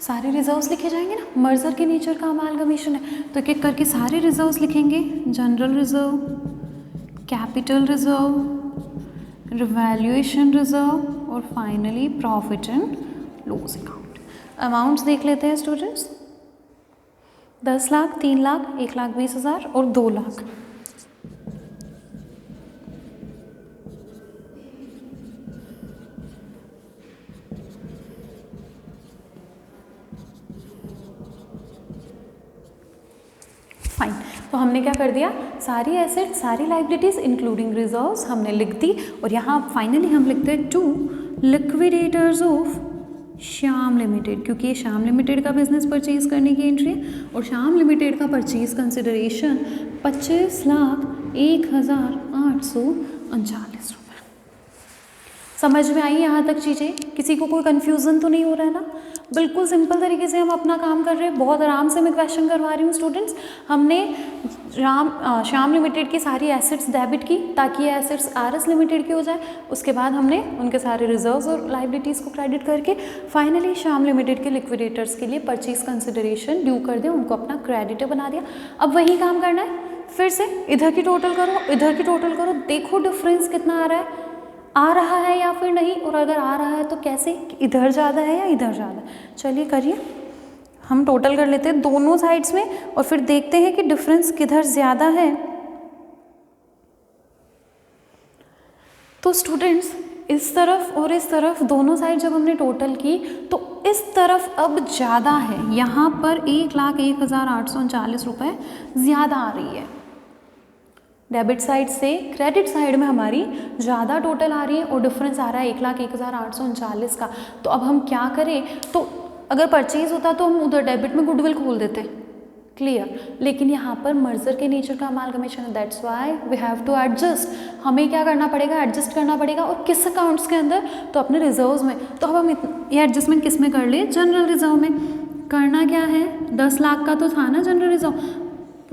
सारे रिजर्व्स लिखे जाएंगे ना, मर्जर के नेचर का अमालगमेशन है, तो एक एक करके सारे रिजर्व्स लिखेंगे। General reserve, capital reserve, revaluation reserve और finally profit and loss account. Amounts देख लेते हैं स्टूडेंट्स। 10 लाख, 3 लाख, 1,20,000 और 2 लाख। फाइन, तो हमने क्या कर दिया? सारी एसेट्स, सारी लाइबिलिटीज़ इंक्लूडिंग रिजर्व्स हमने लिख दी। और यहाँ फाइनली हम लिखते हैं to liquidators of Shyam limited, क्योंकि ये श्याम लिमिटेड का बिजनेस परचेज करने की एंट्री है और श्याम लिमिटेड का परचेज कंसिडरेशन 25,01,839 रुपये। समझ में आई यहाँ तक चीज़ें? किसी को कोई कन्फ्यूज़न तो नहीं हो रहा है ना? बिल्कुल सिंपल तरीके से हम अपना काम कर रहे हैं, बहुत आराम से मैं क्वेश्चन करवा रही हूँ स्टूडेंट्स। हमने श्याम लिमिटेड की सारी एसेट्स डेबिट की ताकि ये एसेट्स आरएस लिमिटेड की हो जाए। उसके बाद हमने उनके सारे रिजर्व्स और लाइबिलिटीज़ को क्रेडिट करके फाइनली श्याम लिमिटेड के लिक्विडेटर्स के लिए परचेज कंसिडरेशन ड्यू कर दिया, उनको अपना क्रेडिटर बना दिया। अब वही काम करना है फिर से, इधर की टोटल करो, इधर की टोटल करो, देखो डिफरेंस कितना आ रहा है या फिर नहीं, और अगर आ रहा है तो कैसे, इधर ज़्यादा है या इधर ज़्यादा। चलिए करिए, हम टोटल कर लेते हैं दोनों साइड्स में और फिर देखते हैं कि डिफरेंस किधर ज़्यादा है। तो स्टूडेंट्स इस तरफ और इस तरफ दोनों साइड जब हमने टोटल की तो इस तरफ अब ज़्यादा है, यहाँ पर 1,01,839 रुपये ज़्यादा आ रही है डेबिट साइड से। क्रेडिट साइड में हमारी ज़्यादा टोटल आ रही है और डिफरेंस आ रहा है 1,01,839 का। तो अब हम क्या करें, तो अगर परचेज होता तो हम उधर डेबिट में गुडविल खोल देते, क्लियर। लेकिन यहाँ पर मर्जर के नेचर का अमालगमेशन है, that's why we have to adjust. हमें क्या करना पड़ेगा, एडजस्ट करना पड़ेगा। और किस अकाउंट्स के अंदर, तो अपने रिजर्व्स में। तो अब हम ये एडजस्टमेंट किस में कर ले, जनरल रिजर्व में। करना क्या है, 10 लाख का तो था ना जनरल रिजर्व,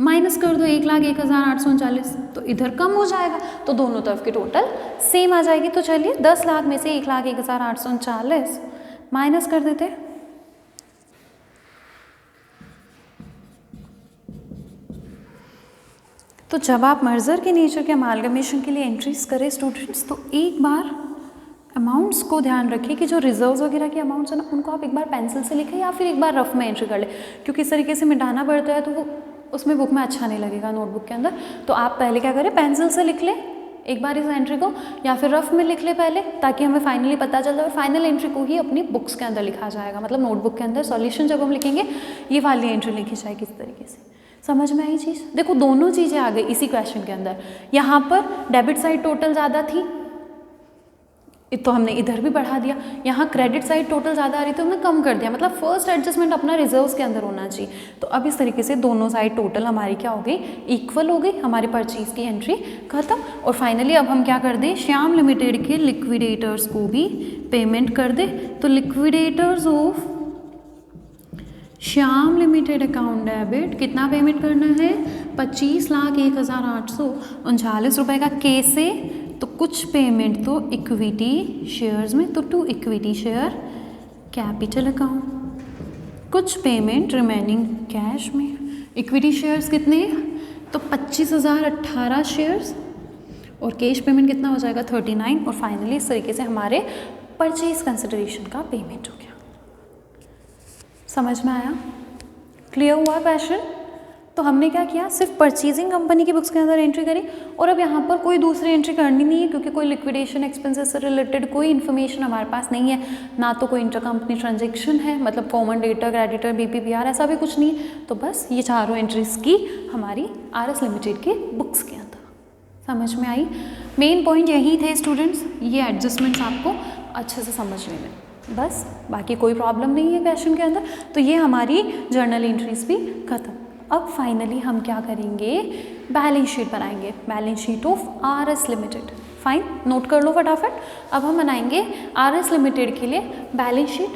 माइनस कर दो 1,01,839, तो इधर कम हो जाएगा, तो दोनों तरफ की टोटल सेम आ जाएगी। तो चलिए 10 लाख में से 1,01,839 माइनस कर देते। तो जब आप मर्जर के नेचर के अमालगमेशन के लिए एंट्रीज करें स्टूडेंट्स, तो एक बार अमाउंट्स को ध्यान रखिए कि जो रिजर्व्स वगैरह के अमाउंट्स हैं ना, उनको आप एक बार पेंसिल से लिखें या फिर एक बार रफ में एंट्री कर ले, क्योंकि इस तरीके से मिटाना पड़ता है तो वो उसमें बुक में अच्छा नहीं लगेगा, नोटबुक के अंदर। तो आप पहले क्या करें, पेंसिल से लिख लें एक बार इस एंट्री को, या फिर रफ में लिख ले पहले, ताकि हमें फाइनली पता चल जाए। और फाइनल एंट्री को ही अपनी बुक्स के अंदर लिखा जाएगा, मतलब नोटबुक के अंदर सॉल्यूशन जब हम लिखेंगे ये वाली एंट्री लिखी जाएगी इस तरीके से। समझ में आई चीज़? देखो दोनों चीज़ें आ गई इसी क्वेश्चन के अंदर। यहाँ पर डेबिट साइड टोटल ज़्यादा थी तो हमने इधर भी बढ़ा दिया, यहाँ क्रेडिट साइड टोटल ज़्यादा आ रही थी तो हमने कम कर दिया, मतलब फर्स्ट एडजस्टमेंट अपना रिजर्व्स के अंदर होना चाहिए। तो अब इस तरीके से दोनों साइड टोटल हमारी क्या हो गई, इक्वल हो गई, हमारी परचेज की एंट्री खत्म। और फाइनली अब हम क्या कर दें, श्याम लिमिटेड के लिक्विडेटर्स को भी पेमेंट कर दे। तो liquidators of Shyam limited account debit कितना पेमेंट करना है, 25,01,839 रुपये का कैसे, तो कुछ पेमेंट तो इक्विटी शेयर्स में, तो to equity share capital account, कुछ पेमेंट रिमेनिंग कैश में। इक्विटी शेयर्स कितने, तो 25,018 शेयर्स, और कैश पेमेंट कितना हो जाएगा 39। और फाइनली इस तरीके से हमारे परचेज कंसिडरेशन का पेमेंट हो गया। समझ में आया, क्लियर हुआ क्वेश्चन? तो हमने क्या किया, सिर्फ परचेजिंग कंपनी की बुक्स के अंदर एंट्री करी, और अब यहाँ पर कोई दूसरी एंट्री करनी नहीं है, क्योंकि कोई लिक्विडेशन एक्सपेंसेस से रिलेटेड कोई इन्फॉर्मेशन हमारे पास नहीं है, ना तो कोई इंटर कंपनी ट्रांजेक्शन है, मतलब कॉमन डेटर, क्रेडिटर, BPPR ऐसा भी कुछ नहीं है। तो बस ये चारों एंट्रीज की हमारी RS लिमिटेड के बुक्स के अंदर। समझ में आई? मेन पॉइंट यही थे स्टूडेंट्स, ये एडजस्टमेंट्स आपको अच्छे से समझने में, बस बाकी कोई प्रॉब्लम नहीं है क्वेश्चन के अंदर। तो ये हमारी जर्नल एंट्रीज भी खत्म। अब फाइनली हम क्या करेंगे, बैलेंस शीट बनाएंगे, balance sheet of RS limited. Fine, note कर लो फटाफट। अब हम बनाएंगे RS लिमिटेड के लिए balance sheet.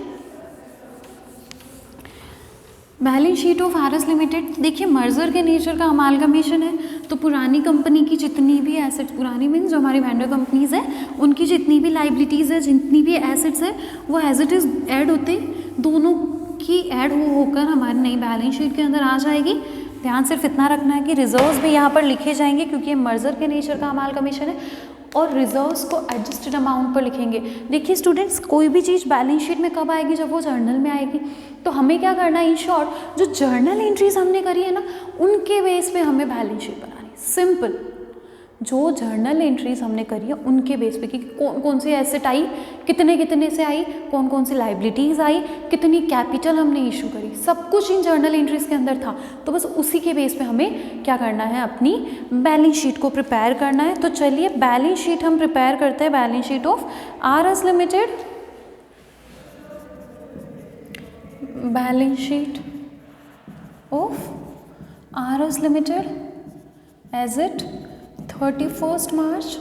Balance sheet of RS limited, देखिए मर्जर के नेचर का अमालगमेशन है, तो पुरानी कंपनी की जितनी भी एसेट्स, पुरानी मीन्स जो हमारी वेंडर कंपनीज हैं, उनकी जितनी भी लाइबिलिटीज़ है, जितनी भी एसेट्स है, वो एज इट इज़ ऐड होते, दोनों की ऐड होकर हमारी नई बैलेंस शीट के अंदर आ जाएगी। ध्यान सिर्फ इतना रखना है कि रिजर्व्स भी यहाँ पर लिखे जाएंगे, क्योंकि ये मर्जर के नेचर का अमालगमेशन है, और रिजर्व्स को एडजस्टेड अमाउंट पर लिखेंगे। देखिए स्टूडेंट्स, कोई भी चीज़ बैलेंस शीट में कब आएगी, जब वो जर्नल में आएगी। तो हमें क्या करना है, इन शॉर्ट जो जर्नल एंट्रीज हमने करी है ना, उनके बेस पे हमें बैलेंस शीट बनानी है। सिंपल, जो जर्नल एंट्रीज हमने करी है उनके बेस पे कि कौन कौन सी एसेट आई, कितने कितने से आई, कौन कौन सी लाइबिलिटीज़ आई, कितनी कैपिटल हमने इशू करी, सब कुछ इन जर्नल एंट्रीज के अंदर था। तो बस उसी के बेस पे हमें क्या करना है, अपनी बैलेंस शीट को प्रिपेयर करना है। तो चलिए बैलेंस शीट हम प्रिपेयर करते हैं, balance sheet of RS limited. Balance sheet of RS limited as it 31 March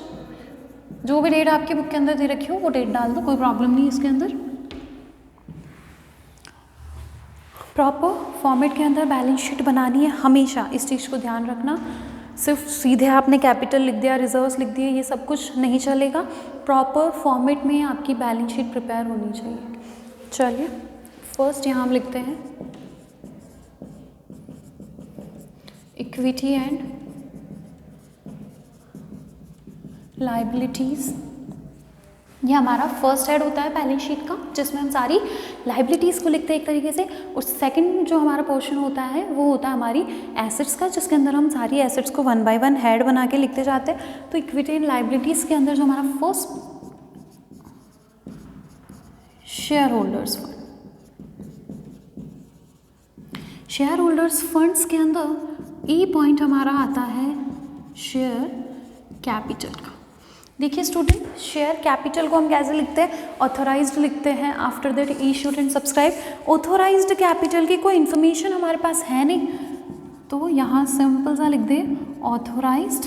जो भी डेट आपकी बुक के अंदर दे रखी हो वो डेट डाल दो, कोई प्रॉब्लम नहीं इसके अंदर। प्रॉपर फॉर्मेट के अंदर बैलेंस शीट बनानी है हमेशा, इस चीज़ को ध्यान रखना। सिर्फ सीधे आपने कैपिटल लिख दिया, रिजर्व्स लिख दिए, ये सब कुछ नहीं चलेगा। प्रॉपर फॉर्मेट में आपकी बैलेंस शीट प्रिपेयर होनी चाहिए। चलिए फर्स्ट यहाँ हम लिखते हैं इक्विटी एंड लाइबिलिटीज़। ये हमारा फर्स्ट हेड होता है बैलेंस शीट का, जिसमें हम सारी लाइबिलिटीज़ को लिखते हैं एक तरीके से। और सेकंड जो हमारा पोर्शन होता है वो होता है हमारी एसेट्स का, जिसके अंदर हम सारी एसेट्स को वन बाय वन हेड बना के लिखते जाते हैं। तो इक्विटी एंड लाइबिलिटीज़ के अंदर जो हमारा first share holders fund, share holders funds के अंदर ई पॉइंट हमारा आता है शेयर कैपिटल का। देखिए स्टूडेंट, शेयर कैपिटल को हम कैसे लिखते हैं, ऑथोराइज्ड लिखते हैं, after that issued and subscribe. Authorised capital की कोई इन्फॉर्मेशन हमारे पास है नहीं, तो यहाँ सिंपल सा लिख दे authorized,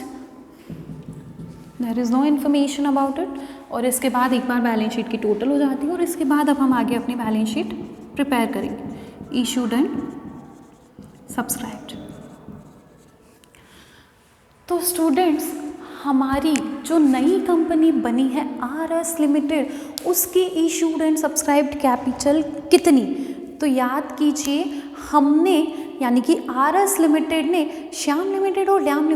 there is no information about it. और इसके बाद एक बार बैलेंस शीट की टोटल हो जाती है, और इसके बाद अब हम आगे अपनी बैलेंस शीट प्रिपेयर करेंगे, इशूड एंड सब्सक्राइब्ड। तो स्टूडेंट्स, हमारी जो नई कंपनी बनी है आरएस लिमिटेड, उसकी इशूड एंड सब्सक्राइब्ड कैपिटल कितनी, तो याद कीजिए हमने यानी कि आरएस लिमिटेड ने श्याम लिमिटेड और राम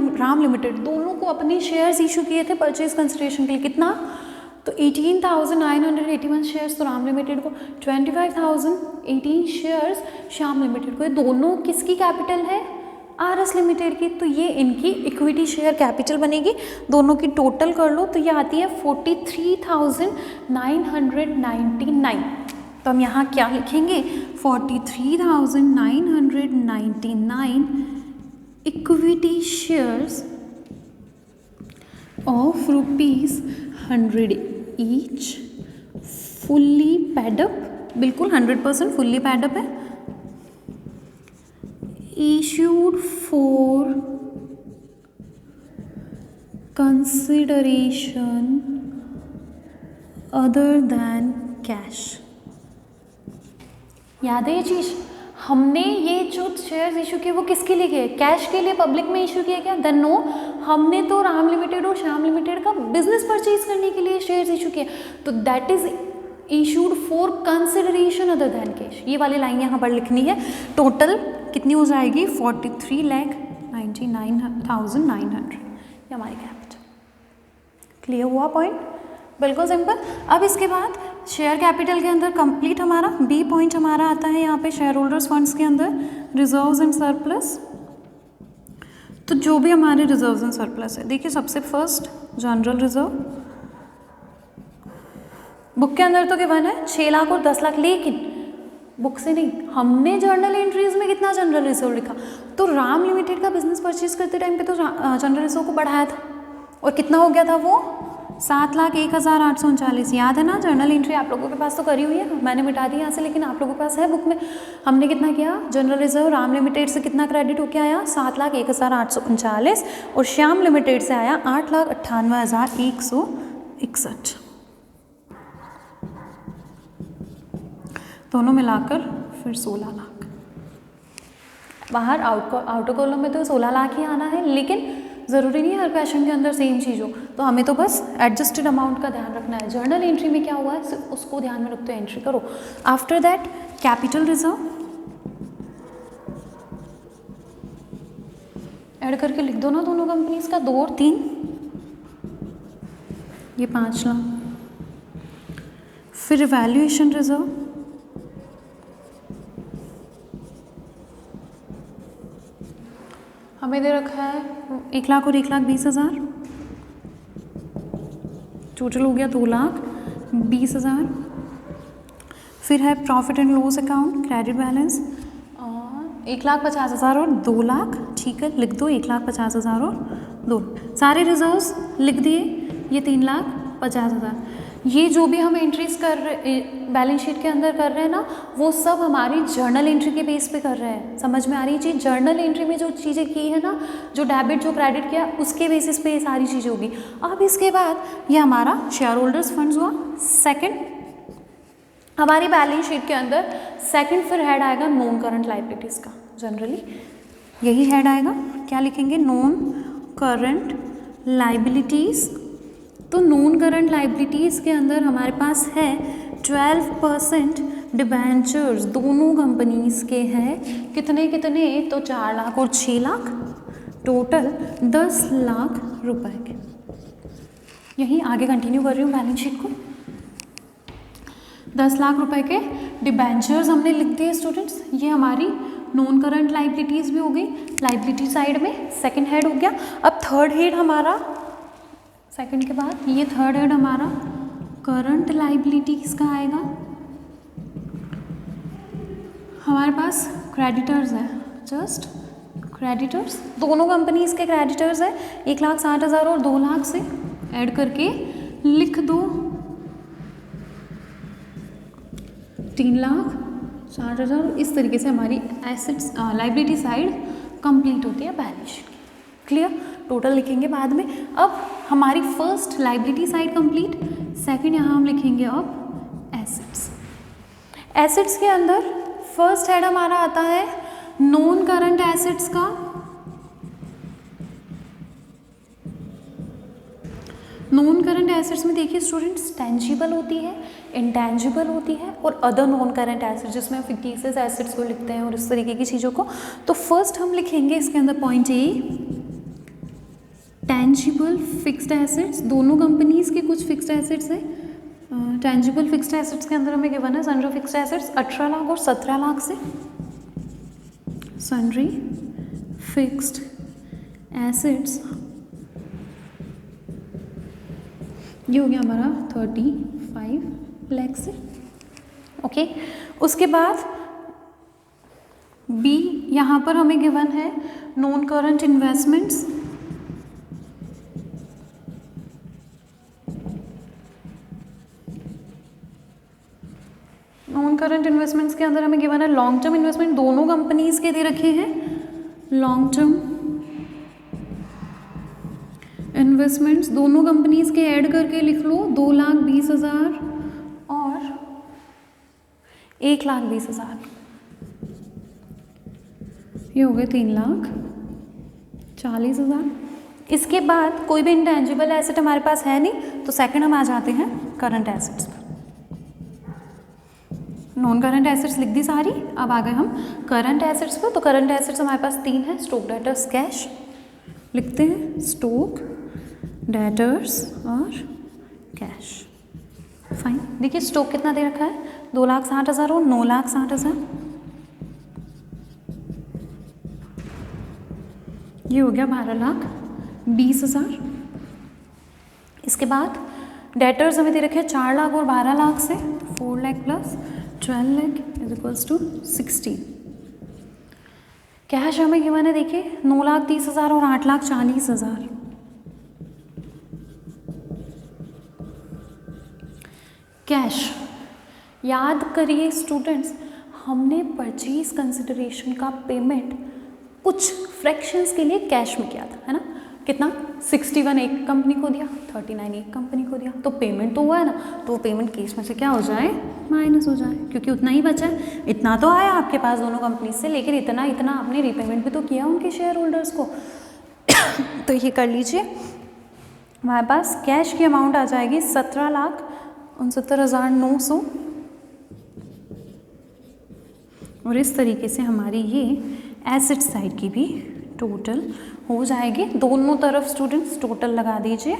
लिमिटेड दोनों को अपने शेयर्स इशू किए थे परचेज कंसिडरेशन के लिए। कितना, तो 18,981 शेयर्स तो राम लिमिटेड को, 25,018 शेयर्स श्याम लिमिटेड को। ये दोनों किसकी कैपिटल है, आरएस लिमिटेड की। तो ये इनकी इक्विटी शेयर कैपिटल बनेगी। दोनों की टोटल कर लो तो ये आती है 43,999। तो हम यहाँ क्या लिखेंगे, 43,999 equity shares of ₹100 each, fully paid up, बिल्कुल 100% फुल्ली पैडअप है, issued for consideration other than cash। याद है ये चीज़, हमने ये जो शेयर्स इशू किए वो किसके लिए किए, कैश के लिए, पब्लिक में इशू किया क्या, देन नो, हमने तो राम लिमिटेड और श्याम लिमिटेड का बिजनेस परचेज करने के लिए शेयर्स इशू किए, तो that is issued for consideration other than cash. ये वाली लाइन यहाँ पर लिखनी है। टोटल कितनी हो जाएगी, 43,99,900, ये हमारी कैपिटल। क्लियर हुआ पॉइंट, बिल्कुल सिंपल। अब इसके बाद शेयर कैपिटल के अंदर कंप्लीट हमारा बी पॉइंट हमारा आता है यहाँ पे शेयर होल्डर्स फंड्स के अंदर रिजर्व्स एंड सरप्लस। तो जो भी हमारे रिजर्व्स एंड सरप्लस है, देखिए सबसे फर्स्ट जनरल रिजर्व, बुक के अंदर तो गिवन है 6 लाख और 10 लाख, लेकिन बुक से नहीं, हमने जर्नल एंट्रीज में कितना जनरल रिजर्व लिखा, तो राम लिमिटेड का बिजनेस परचेज करते टाइम पे तो जनरल रिजर्व को बढ़ाया था, और कितना हो गया था वो 7,01,839। याद है ना, जर्नल एंट्री आप लोगों के पास तो करी हुई है, मैंने मिटा दी यहाँ से, लेकिन आप लोगों के पास है बुक में। हमने कितना किया, जनरल रिजर्व राम लिमिटेड से कितना क्रेडिट होके आया, 7,01,839, और श्याम लिमिटेड से आया 8,98,161। दोनों मिलाकर फिर 16 लाख। बाहर आउटर कॉलम में तो 16 लाख ही आना है, लेकिन ज़रूरी नहीं है हर क्वेश्चन के अंदर सेम चीज़ हो, तो हमें तो बस एडजस्टेड अमाउंट का ध्यान रखना है। जर्नल एंट्री में क्या हुआ है सिर्फ उसको ध्यान में रखते हुए एंट्री करो। After that capital reserve add करके लिख दो ना दोनों कंपनीज का, 2 और 3, ये 5 लाख। फिर वैल्यूएशन रिजर्व, हमें दे रखा है 1 लाख और 1,20,000, टोटल हो गया 2,20,000। फिर है profit and loss account credit balance, 1,50,000 और 2 लाख, ठीक है लिख दो 1,50,000 और 2, सारे रिजर्व्स लिख दिए, ये 3,50,000। ये जो भी हम एंट्रीज कर रहे बैलेंस शीट के अंदर कर रहे हैं ना, वो सब हमारी जर्नल एंट्री के बेस पे कर रहे हैं। समझ में आ रही है चीज़? जर्नल एंट्री में जो चीज़ें की है ना, जो डेबिट जो क्रेडिट किया, उसके बेसिस पे ये सारी चीज़ें होगी। अब इसके बाद ये हमारा शेयर होल्डर्स फंड्स हुआ। सेकंड हमारी बैलेंस शीट के अंदर सेकंड फिर हेड आएगा नॉन करंट लायबिलिटीज़ का। जनरली यही हेड आएगा। क्या लिखेंगे? Non current liabilities. तो नॉन करंट लायबिलिटीज़ के अंदर हमारे पास है 12% डिबेंचर्स, दोनों कंपनीज़ के हैं। कितने कितने? तो 4 लाख और 6 लाख, टोटल 10 लाख रुपए के। यही आगे कंटिन्यू कर रही हूँ बैलेंस शीट को। 10 लाख रुपए के डिबेंचर्स हमने लिख दिए स्टूडेंट्स। ये हमारी नॉन करंट लायबिलिटीज़ भी हो गई लायबिलिटी साइड में, सेकंड हेड हो गया। अब थर्ड हेड हमारा, सेकंड के बाद ये थर्ड हेड हमारा करंट लायबिलिटीज़ का आएगा। हमारे पास क्रेडिटर्स है, जस्ट क्रेडिटर्स, दोनों कंपनीज़ के क्रेडिटर्स है। 1,60,000 और 2 लाख से ऐड करके लिख दो 3,60,000। इस तरीके से हमारी एसेट्स लायबिलिटी साइड कंप्लीट होती है बैलेंस शीट की। क्लियर? टोटल लिखेंगे बाद में। अब हमारी first liability side complete, second यहाँ हम लिखेंगे अब एसेट्स। एसेट्स के अंदर फर्स्ट हेड हमारा आता है नॉन करंट एसेट्स का। नॉन करंट एसेट्स में देखिए स्टूडेंट्स, टेंजिबल होती है, इंटेंजिबल होती है और अदर नॉन करंट एसेट्स, जिसमें फिक्टिशियस एसेट्स को लिखते हैं और इस तरीके की चीज़ों को। तो फर्स्ट हम लिखेंगे इसके अंदर point A, tangible fixed assets. दोनों कंपनीज के कुछ फिक्स्ड एसेट्स हैं। टेंजिबल फिक्स्ड एसेट्स के अंदर हमें गिवन है सन्ड्री फिक्स्ड एसेट्स 18 लाख और 17 लाख से। सन्ड्री फिक्स्ड एसेट्स ये हो गया हमारा 35 लाख से। ओके, उसके बाद बी यहाँ पर हमें गिवन है non current investments. Non current investments के अंदर हमें गिवन है लॉन्ग टर्म इन्वेस्टमेंट, दोनों कंपनीज के दे रखे हैं। लॉन्ग टर्म इन्वेस्टमेंट्स दोनों कंपनीज के ऐड करके लिख लो 2,20,000 और 1,20,000। ये हो गए 3,40,000। इसके बाद कोई भी इंटेंजिबल एसेट हमारे पास है नहीं, तो सेकंड हम आ जाते हैं करंट एसेट्स पर। नॉन करंट एसेट्स लिख दी सारी। अब आ गए हम करंट एसेट्स पर। तो करंट एसेट्स हमारे पास 3 है। स्टॉक, डेटर्स, कैश लिखते हैं। स्टॉक, डेटर्स और कैश। फाइन। देखिए स्टॉक कितना दे रखा है? 2,60,000 और 9,60,000। ये हो गया 12,20,000। इसके बाद डेटर्स हमें दे रखे हैं 4 लाख और 12 लाख से। 4 lakh plus 12 lakh is equals to 16। Cash हमें गिवन है देखिए 9,30,000 और 8,40,000। कैश याद करिए स्टूडेंट्स, हमने परचेज कंसिडरेशन का पेमेंट कुछ फ्रैक्शंस के लिए कैश में किया था, है ना? कितना? 61 एक कंपनी को दिया, 39 एक कंपनी को दिया। तो पेमेंट तो हुआ है ना, तो वो पेमेंट केस में से क्या हो जाए? माइनस हो जाए, क्योंकि उतना ही बचा है। इतना तो आया आपके पास दोनों कंपनी से, लेकिन इतना इतना आपने रीपेमेंट भी तो किया उनके शेयर होल्डर्स को। तो ये कर लीजिए, हमारे पास कैश की अमाउंट आ जाएगी 17,69,900। और इस तरीके से हमारी ये एसेट साइड की भी टोटल हो जाएगी। दोनों तरफ स्टूडेंट्स टोटल लगा दीजिए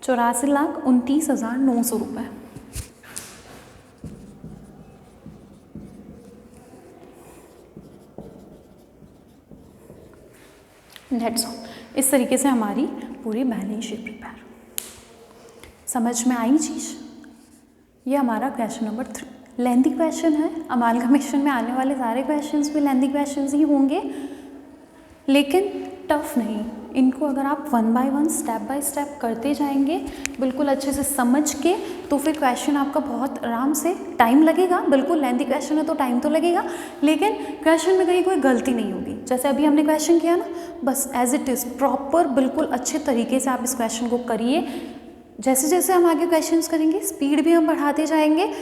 84,29,900 रुपये। That's all. इस तरीके से हमारी पूरी बैलेंस शीट प्रिपेयर। समझ में आई चीज़? ये हमारा क्वेश्चन नंबर 3। लेंथी क्वेश्चन है, अमालगमेशन में आने वाले सारे क्वेश्चंस भी लेंथी क्वेश्चंस ही होंगे, लेकिन टफ नहीं, इनको अगर आप one by one step by step करते जाएंगे बिल्कुल अच्छे से समझ के, तो फिर क्वेश्चन आपका बहुत आराम से, टाइम लगेगा बिल्कुल, लेंथी क्वेश्चन है तो टाइम तो लगेगा, लेकिन क्वेश्चन में कहीं कोई गलती नहीं होगी। जैसे अभी हमने क्वेश्चन किया ना, बस एज इट इज़ प्रॉपर बिल्कुल अच्छे तरीके से आप इस क्वेश्चन को करिए। जैसे जैसे हम आगे क्वेश्चंस करेंगे स्पीड भी हम बढ़ाते जाएंगे।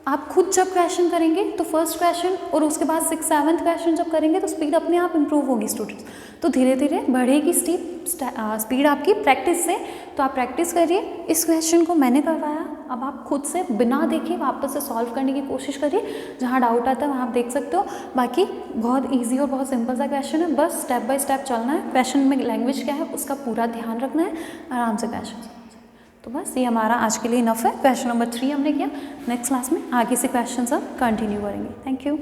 आप खुद जब क्वेश्चन करेंगे तो फर्स्ट क्वेश्चन और उसके बाद 6th-7th क्वेश्चन जब करेंगे तो स्पीड अपने आप इंप्रूव होगी स्टूडेंट्स, तो धीरे धीरे बढ़ेगी स्पीड आपकी प्रैक्टिस से। तो आप प्रैक्टिस करिए। इस क्वेश्चन को मैंने करवाया, अब आप खुद से बिना देखे वापस से सॉल्व करने की कोशिश करिए। जहाँ डाउट आता है वहाँ आप देख सकते हो। बाकी बहुत ईजी और बहुत सिंपल सा क्वेश्चन है, बस स्टेप बाय स्टेप चलना है। क्वेश्चन में लैंग्वेज क्या है उसका पूरा ध्यान रखना है, आराम से क्वेश्चन। तो बस ये हमारा आज के लिए इनफ है। क्वेश्चन नंबर 3 हमने किया। नेक्स्ट क्लास में आगे से क्वेश्चन हम कंटिन्यू करेंगे। Thank you.